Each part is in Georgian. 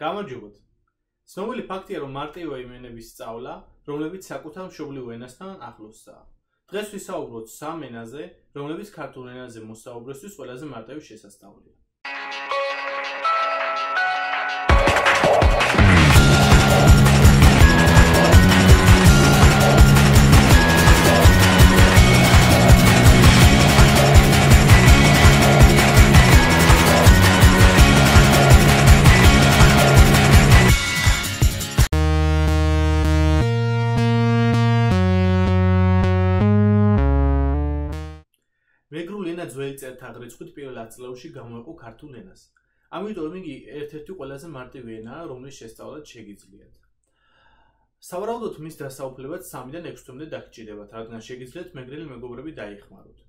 გამარჯობოთ. ცნობილი ფაქტია, რომ მარტივი ენების სწავლა, რომლებიც საკუთარ მშობლიურ ენასთან ახლოსაა. დღეს ვისაუბროთ სამ ენაზე, რომლებიც ქართულ ენაზე მოსაუბრისთვის ყველაზე მარტივი შესასწავლია. მეგრული ენა ძველი წერთაღრიცხვით პირველ ათწლეულში გამოეყო ქართულ ენას. ამიტომ იგი ერთ-ერთი ყველაზე მარტივი ენაა, რომლის შესწავლაც შეგიძლიათ. სავარაუდოდ მის დასაუფლებად 3-დან 6 თვემდე დაგჭირდებათ, რადგან შეგიძლიათ მეგრელი მეგობრები დაიხმაროთ.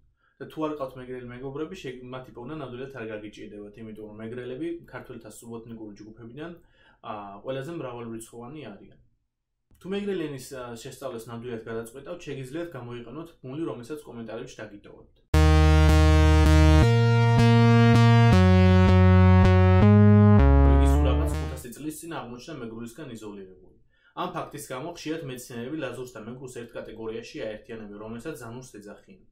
და თუ არ ყავთ მეგრელი მეგობრები, მათი პოვნა ნამდვილად არ გაგიჭირდებათ, იმიტომ რომ მეგრელები ქართველთა სუბოთნიკური ჯგუფებიდან ყველაზე მრავალრიცხოვანი არიან. თუ მეგრელი ენის შესწავლას ნამდვილად გადაწყვეტავთ, შეგიძლიათ გამოიყენოთ ბმული, რომელსაც კომენტარებში დაგიტოვებთ. წინ აღმოჩნდა მეგრულისგან იზოლირებული. ამ ფაქტის გამო ხშირად მეცნიერები ლაზურს და მეგრულს ერთ კატეგორიაში აერთიანებენ, რომელსაც ზანურს ეძახიან.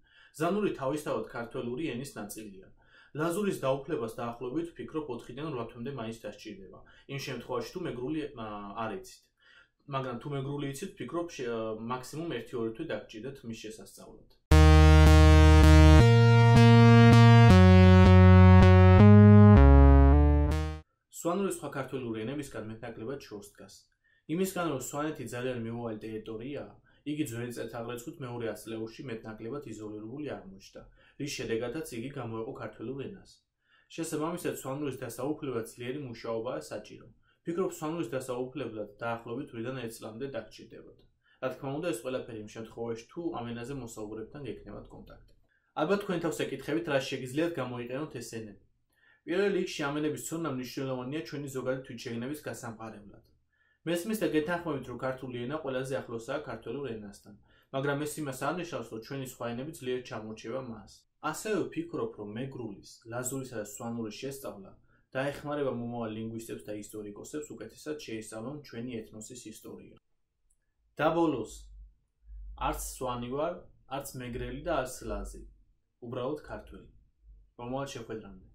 ზანური თავისთავად ქართველური ენის ნაწილია. ლაზურის დაუფლებას დაახლოებით ვფიქრობ 4-დან 8 თვემდე მაინც დასჭირდება. იმ შემთხვევაში თუ მეგრული არ იცით. მაგრამ თუ მეგრული იცით, ვფიქრობ მაქსიმუმ 1-2 თვე დაგჭირდეთ მის შესასწავლად. სვანური სხვა ქართული ენებისგან მეტნაკლებად შორს დგას. იმისგან, რომ სვანეთი ძალიან მიმოვალი ტერიტორიაა, იგი ძველი წერთაღრიცხვით მეორე ათწლეულში მეტნაკლებად იზოლირებული აღმოჩნდა, რის შედეგადაც იგი გამოეყო ქართულ ენას. შესაბამისად, სვანურის დასაუფლებლად ძლიერი მუშაობაა საჭირო. ვფიქრობ, სვანურის დასაუფლებლად დაახლოებით 8-დან 1 წლამდე დაგჭირდებათ. რა თქმა უნდა, ეს ყველაფერი იმ შემთხვევაში, თუ ამ ენაზე მოსაუბრებთან გექნებათ კონტაქტი. ალბათ თქვენ თავს ეკითხებით, რა შეგიძლიათ გამოიყენოთ ეს ენები. პირველ რიგში ამ ენების ცოდნა მნიშვნელოვანია ჩვენი ზოგადი თვითშეგნების გასამყარებლად. მესმის და გეთანხმებით, რომ ქართული ენა ყველაზე ახლოსაა ქართველურ ენასთან, მაგრამ ეს იმას არ ნიშნავს, რომ ჩვენი სხვა ენები ძლიერ ჩამორჩება მას. ასევე ვფიქრობ, რომ მეგრულის, ლაზურისა და სვანურის შესწავლა დაეხმარება მომავალ ლინგვისტებს და ისტორიკოსებს უკეთესად შეისწავლონ ჩვენი ეთნოსის ისტორია. და ბოლოს, არც სვანი ვარ, არც მეგრელი და არც ლაზი. უბრალოდ ქართველი. მომავალ შეხვედრამდე.